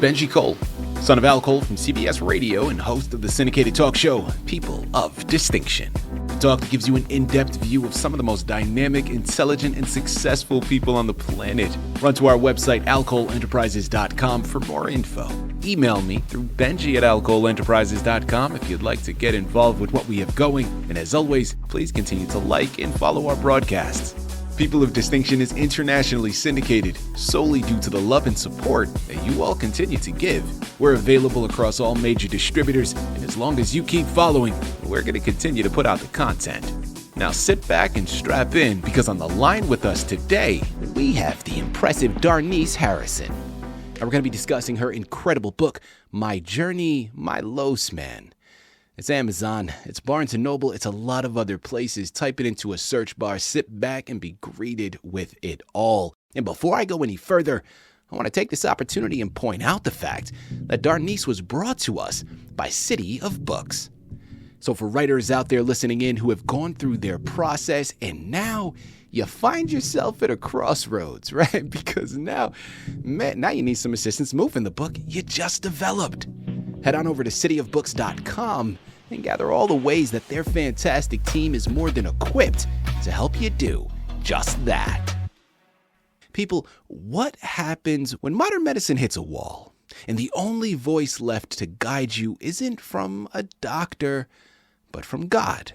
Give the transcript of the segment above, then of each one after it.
Benji Cole, son of Al Cole from CBS Radio and host of the syndicated talk show, People of Distinction. The talk that gives you an in-depth view of some of the most dynamic, intelligent, and successful people on the planet. Run to our website, alcoleenterprises.com for more info. Email me through benji@alcoleenterprises.com if you'd like to get involved with what we have going. And as always, please continue to like and follow our broadcasts. People of Distinction is internationally syndicated solely due to the love and support that you all continue to give. We're available across all major distributors, and as long as you keep following, we're going to continue to put out the content. Now sit back and strap in, because on the line with us today, we have the impressive Darnice Harrison. And we're going to be discussing her incredible book, My Journey, My Los Man. It's Amazon, it's Barnes & Noble, it's a lot of other places. Type it into a search bar, sit back, and be greeted with it all. And before I go any further, I want to take this opportunity and point out the fact that Darnice was brought to us by Citi of Books. So for writers out there listening in who have gone through their process and now you find yourself at a crossroads, right? Because now you need some assistance moving the book you just developed. Head on over to citiofbooks.com and gather all the ways that their fantastic team is more than equipped to help you do just that. People, what happens when modern medicine hits a wall and the only voice left to guide you isn't from a doctor, but from God?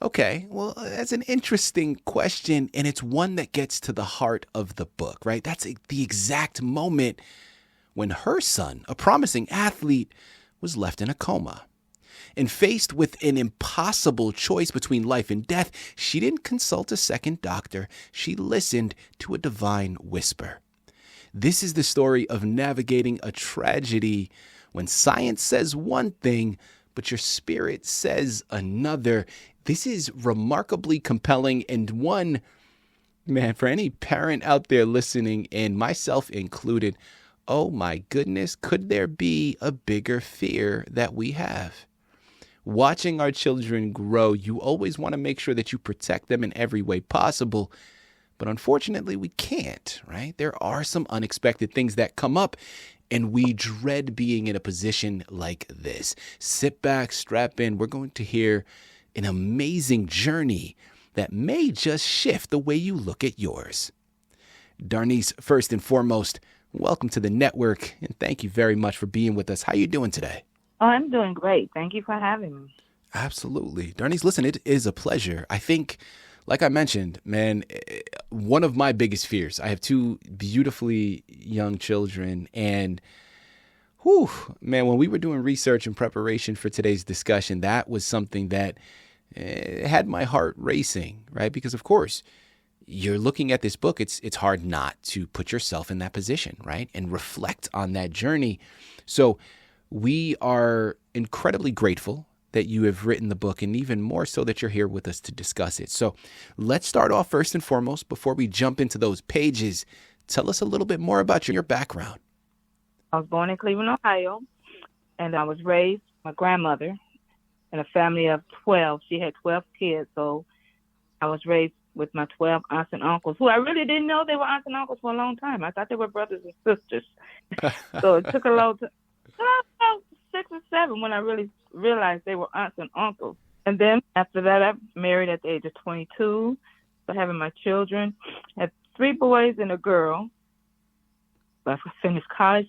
Okay, well, that's an interesting question, and it's one that gets to the heart of the book, right? That's the exact moment when her son, a promising athlete, was left in a coma. And faced with an impossible choice between life and death, she didn't consult a second doctor. She listened to a divine whisper. This is the story of navigating a tragedy when science says one thing, but your spirit says another. This is remarkably compelling, and one, man, for any parent out there listening, and myself included, oh my goodness, could there be a bigger fear that we have? Watching our children grow, you always want to make sure that you protect them in every way possible. But unfortunately, we can't, right? There are some unexpected things that come up, and we dread being in a position like this. Sit back, strap in. We're going to hear an amazing journey that may just shift the way you look at yours. Darnice, first and foremost, welcome to the network, and thank you very much for being with us. How are you doing today? Oh, I'm doing great. Thank you for having me. Absolutely. Darnice, listen, it is a pleasure. I think, like I mentioned, man, one of my biggest fears, I have two beautifully young children, and man, when we were doing research and preparation for today's discussion, that was something that had my heart racing, right? Because, of course, you're looking at this book, it's hard not to put yourself in that position, right? And reflect on that journey. So we are incredibly grateful that you have written the book, and even more so that you're here with us to discuss it. So let's start off first and foremost, before we jump into those pages. Tell us a little bit more about your background. I was born in Cleveland, Ohio, and I was raised by my grandmother in a family of 12. She had 12 kids, so I was raised with my 12 aunts and uncles, who I really didn't know they were aunts and uncles for a long time. I thought they were brothers and sisters. So it took a long time, about 6 or 7, when I really realized they were aunts and uncles. And then after that, I married at the age of 22, so having my children. Had 3 boys and a girl. I finished college,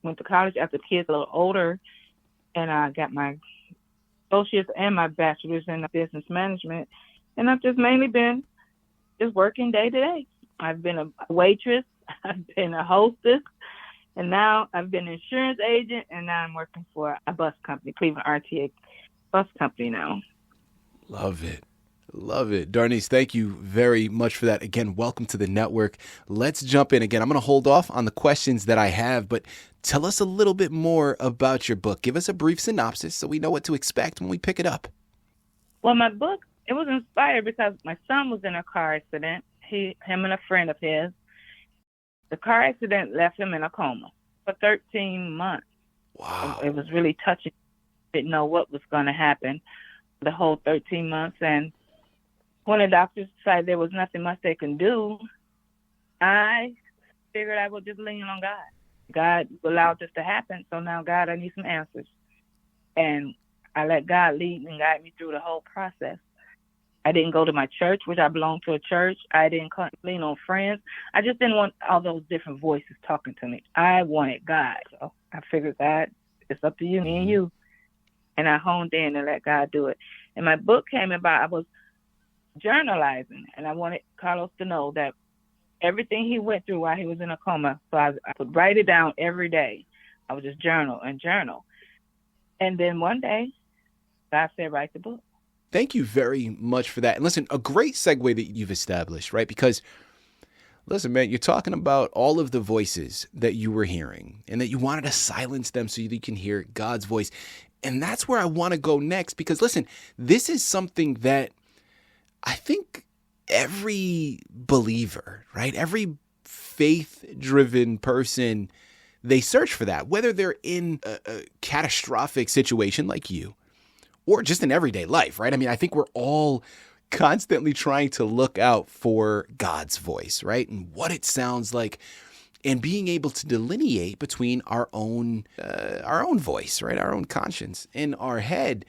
went to college after the kids a little older, and I got my associates and my bachelor's in business management. And I've just mainly been just working day to day. I've been a waitress, I've been a hostess, and now I've been an insurance agent, and now I'm working for a bus company, Cleveland RTA bus company now. Love it. Love it. Darnice, thank you very much for that. Again, welcome to the network. Let's jump in again. I'm going to hold off on the questions that I have, but tell us a little bit more about your book. Give us a brief synopsis so we know what to expect when we pick it up. Well, my book, it was inspired because my son was in a car accident. Him and a friend of his. The car accident left him in a coma for 13 months. Wow. It was really touching. Didn't know what was going to happen the whole 13 months. And when the doctors decided there was nothing much they can do, I figured I would just lean on God. God allowed this to happen. So now, God, I need some answers. And I let God lead and guide me through the whole process. I didn't go to my church, which I belonged to a church. I didn't lean on friends. I just didn't want all those different voices talking to me. I wanted God. So I figured, God, it's up to you, me and you. And I honed in and let God do it. And my book came about, I was journalizing, and I wanted Carlos to know that everything he went through while he was in a coma, so I would write it down every day. I would just journal. And then one day, God said, write the book. Thank you very much for that. And listen, a great segue that you've established, right? Because, listen, man, you're talking about all of the voices that you were hearing and that you wanted to silence them so you can hear God's voice. And that's where I want to go next because, listen, this is something that I think every believer, right? Every faith-driven person, they search for that, whether they're in a catastrophic situation like you or just in everyday life, right? I mean, I think we're all constantly trying to look out for God's voice, right? And what it sounds like and being able to delineate between our own voice, right? Our own conscience in our head.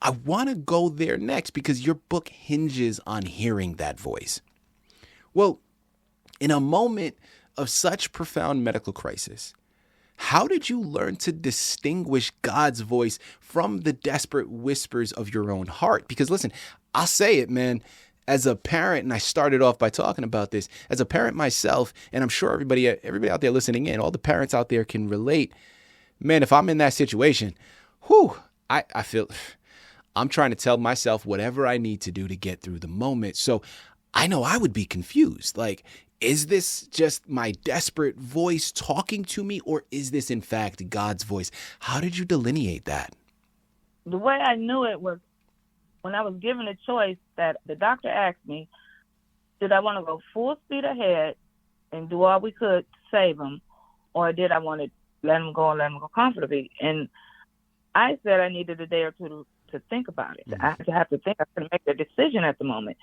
I want to go there next because your book hinges on hearing that voice. Well, in a moment of such profound medical crisis, how did you learn to distinguish God's voice from the desperate whispers of your own heart? Because listen, I'll say it, man, as a parent, and I started off by talking about this, as a parent myself, and I'm sure everybody out there listening in, all the parents out there can relate. Man, if I'm in that situation, I feel I'm trying to tell myself whatever I need to do to get through the moment. So I know I would be confused. Like, is this just my desperate voice talking to me, or is this in fact God's voice? How did you delineate that? The way I knew it was when I was given a choice that the doctor asked me, did I want to go full speed ahead and do all we could to save him, or did I want to let him go and let him go comfortably? And I said I needed a day or two to think about it. I have to think. I couldn't make a decision at the moment.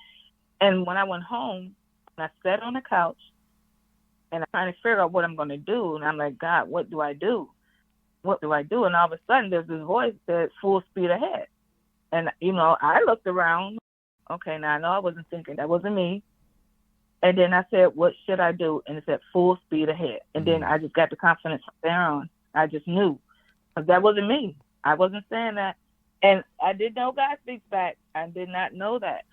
And when I went home, I sat on the couch and I'm trying to figure out what I'm going to do. And I'm like, God, what do I do? What do I do? And all of a sudden, there's this voice that full speed ahead. And, I looked around. Okay, now I know I wasn't thinking. That wasn't me. And then I said, what should I do? And it said full speed ahead. And then I just got the confidence from there on. I just knew. Because that wasn't me. I wasn't saying that. And I didn't know God speaks back. I did not know that.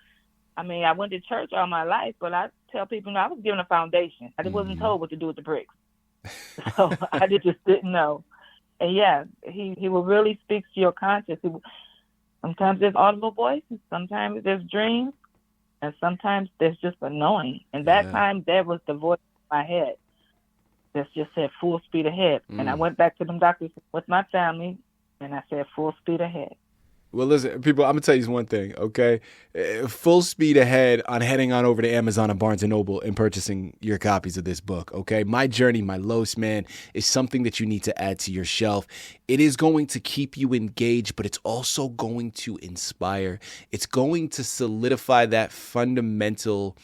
I mean, I went to church all my life, but I tell people, I was given a foundation. I just wasn't told what to do with the bricks. So I just didn't know. And yeah, he will really speak to your conscience. Sometimes there's audible voices, sometimes there's dreams, and sometimes there's just a knowing. And that time, there was the voice in my head that just said full speed ahead. And I went back to them doctors with my family, and I said full speed ahead. Well, listen, people, I'm going to tell you one thing, okay? Full speed ahead on heading on over to Amazon and Barnes & Noble and purchasing your copies of this book, okay? My Journey, My Lows, man, is something that you need to add to your shelf. It is going to keep you engaged, but it's also going to inspire. It's going to solidify that fundamental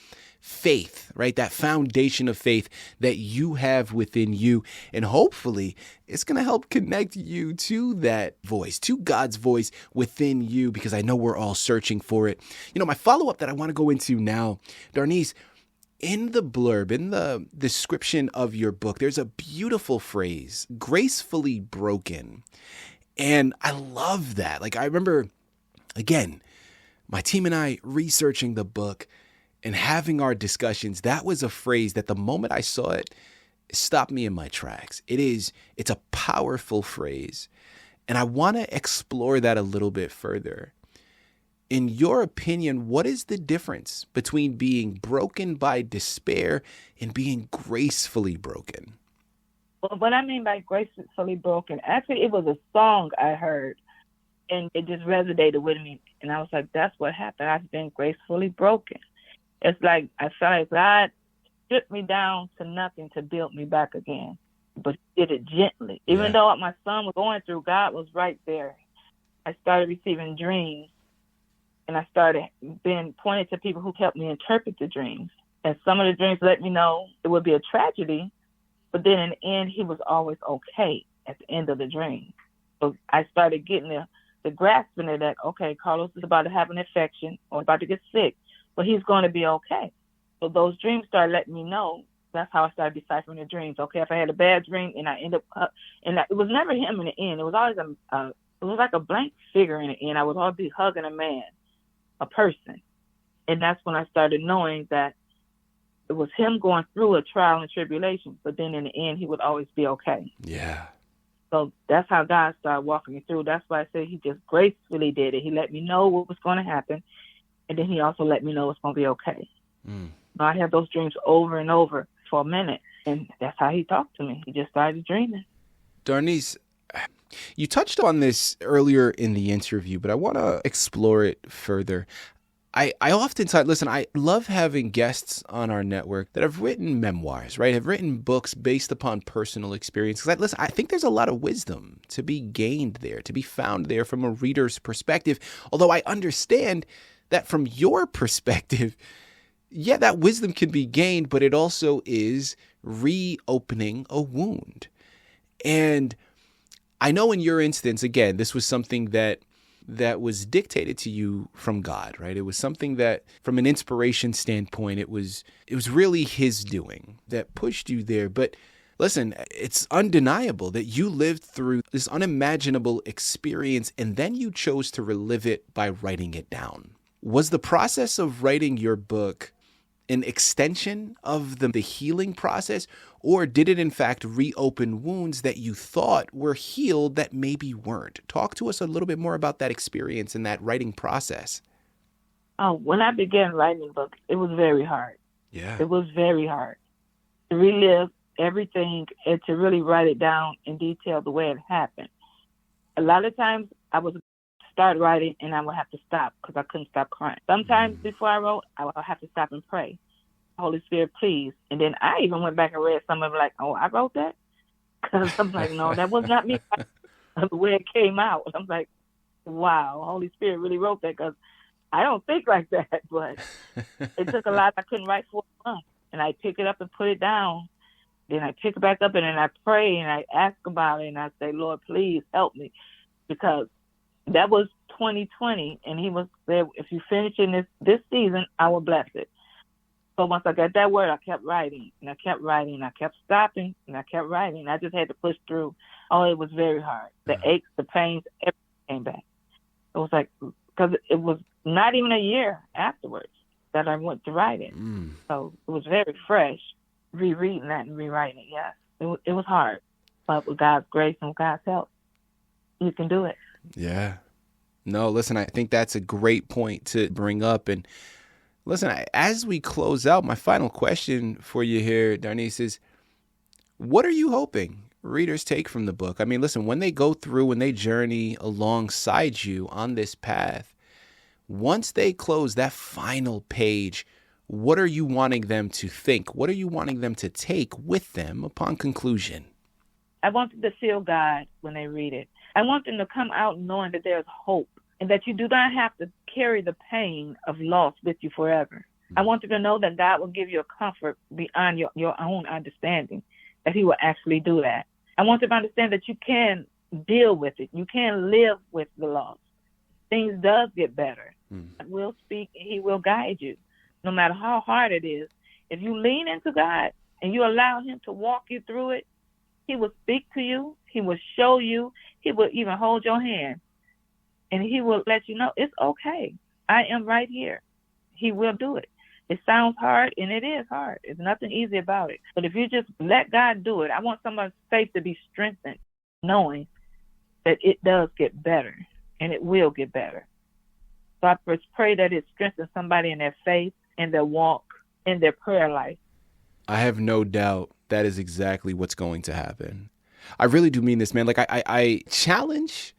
faith, right? That foundation of faith that you have within you. And hopefully it's going to help connect you to that voice, to God's voice within you, because I know we're all searching for it. My follow-up that I want to go into now, Darnice, in the blurb, in the description of your book, there's a beautiful phrase, gracefully broken. And I love that. Like, I remember, again, my team and I researching the book and having our discussions. That was a phrase that the moment I saw it, stopped me in my tracks. It's a powerful phrase. And I want to explore that a little bit further. In your opinion, what is the difference between being broken by despair and being gracefully broken? Well, what I mean by gracefully broken, actually, it was a song I heard, and it just resonated with me. And I was like, that's what happened. I've been gracefully broken. It's like I felt like God stripped me down to nothing to build me back again, but he did it gently. Even though what my son was going through, God was right there. I started receiving dreams, and I started being pointed to people who helped me interpret the dreams. And some of the dreams let me know it would be a tragedy, But then in the end, he was always okay at the end of the dream. So I started getting the grasping of that, okay, Carlos is about to have an infection or about to get sick, but he's going to be okay. So those dreams started letting me know. That's how I started deciphering the dreams. Okay, if I had a bad dream and I end up, it was never him in the end. It was always it was like a blank figure in the end. I would always be hugging a man, a person. And that's when I started knowing that it was him going through a trial and tribulation, but then in the end, he would always be okay. Yeah. So that's how God started walking me through. That's why I say he just gracefully did it. He let me know what was going to happen, and then he also let me know it's going to be okay. I had those dreams over and over for a minute, and that's how he talked to me. He just started dreaming. Darnice, you touched on this earlier in the interview, but I want to explore it further. I oftentimes, listen, I love having guests on our network that have written memoirs, right? Have written books based upon personal experience. Because I think there's a lot of wisdom to be gained there, to be found there from a reader's perspective. Although I understand that from your perspective, yeah, that wisdom can be gained, but it also is reopening a wound. And I know in your instance, again, this was something that was dictated to you from God, right? It was something that, from an inspiration standpoint, it was really his doing that pushed you there. But listen, it's undeniable that you lived through this unimaginable experience and then you chose to relive it by writing it down. Was the process of writing your book an extension of the healing process, or did it in fact reopen wounds that you thought were healed that maybe weren't? Talk to us a little bit more about that experience and that writing process. Oh, when I began writing the book, it was very hard. Yeah. It was very hard to relive everything and to really write it down in detail the way it happened. A lot of times I would start writing and I would have to stop because I couldn't stop crying. Sometimes before I wrote, I would have to stop and pray. Holy Spirit, please. And then I even went back and read some of it like, oh, I wrote that? Because I'm like, no, that was not me. The way it came out. I'm like, wow, Holy Spirit really wrote that because I don't think like that. But it took a lot. I couldn't write for a month. And I pick it up and put it down. Then I pick it back up and then I pray and I ask about it and I say, Lord, please help me. Because that was 2020, and he was there. If you finish in this season, I will bless it. So once I got that word, I kept writing, and I kept writing, and I kept stopping, and I kept writing. I just had to push through. Oh, it was very hard. The aches, the pains, everything came back. It was like, because it was not even a year afterwards that I went to write it. So it was very fresh, rereading that and rewriting it, yes. It was hard. But with God's grace and with God's help, you can do it. Yeah. No, listen, I think that's a great point to bring up. And listen, as we close out, my final question for you here, Darnice, is what are you hoping readers take from the book? I mean, listen, when they go through, when they journey alongside you on this path, once they close that final page, what are you wanting them to think? What are you wanting them to take with them upon conclusion? I want them to feel God when they read it. I want them to come out knowing that there's hope and that you do not have to carry the pain of loss with you forever. I want them to know that God will give you a comfort beyond your own understanding, that he will actually do that. I want them to understand that you can deal with it. You can live with the loss. Things does get better. God will speak and he will guide you. No matter how hard it is, if you lean into God and you allow him to walk you through it, he will speak to you. He will show you. He will even hold your hand. And he will let you know, it's okay. I am right here. He will do it. It sounds hard, and it is hard. There's nothing easy about it. But if you just let God do it, I want somebody's faith to be strengthened, knowing that it does get better, and it will get better. So I pray that it strengthens somebody in their faith, in their walk, in their prayer life. I have no doubt that is exactly what's going to happen. I really do mean this, man. Like, I challenge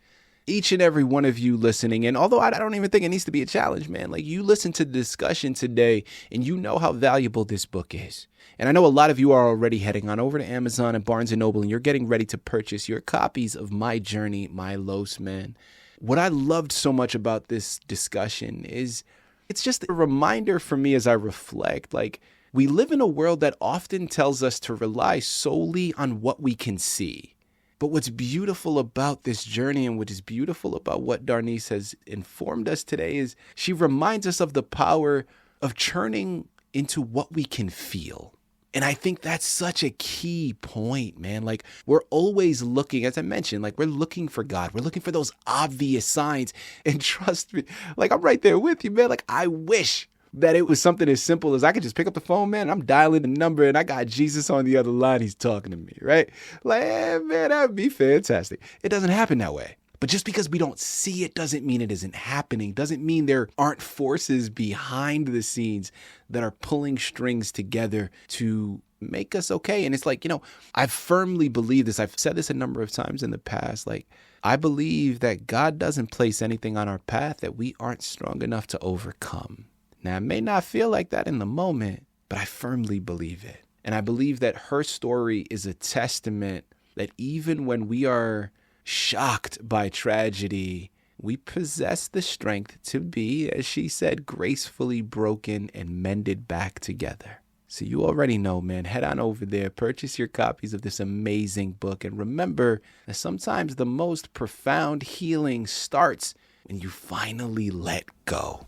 each and every one of you listening. And although I don't even think it needs to be a challenge, man, like, you listen to the discussion today and you know how valuable this book is. And I know a lot of you are already heading on over to Amazon and Barnes & Noble, and you're getting ready to purchase your copies of My Journey, My Loss, man. What I loved so much about this discussion is it's just a reminder for me as I reflect, like, We live in a world that often tells us to rely solely on what we can see. But what's beautiful about this journey and what is beautiful about what Darnice has informed us today is she reminds us of the power of churning into what we can feel. And I think that's such a key point, man. Like, we're always looking, as I mentioned, like, we're looking for God. We're looking for those obvious signs. And trust me, like, I'm right there with you, man. Like, I wish that it was something as simple as I could just pick up the phone, man, and I'm dialing the number and I got Jesus on the other line. He's talking to me, right? Like, man, that would be fantastic. It doesn't happen that way. But just because we don't see it doesn't mean it isn't happening. Doesn't mean there aren't forces behind the scenes that are pulling strings together to make us okay. And it's like, I firmly believe this. I've said this a number of times in the past. Like, I believe that God doesn't place anything on our path that we aren't strong enough to overcome. Now, it may not feel like that in the moment, but I firmly believe it. And I believe that her story is a testament that even when we are shocked by tragedy, we possess the strength to be, as she said, gracefully broken and mended back together. So you already know, man, head on over there, purchase your copies of this amazing book. And remember that sometimes the most profound healing starts when you finally let go.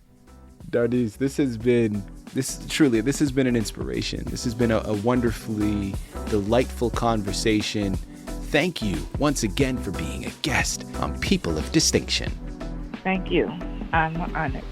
Darnice, this has been an inspiration. This has been a wonderfully delightful conversation. Thank you once again for being a guest on People of Distinction. Thank you. I'm honored.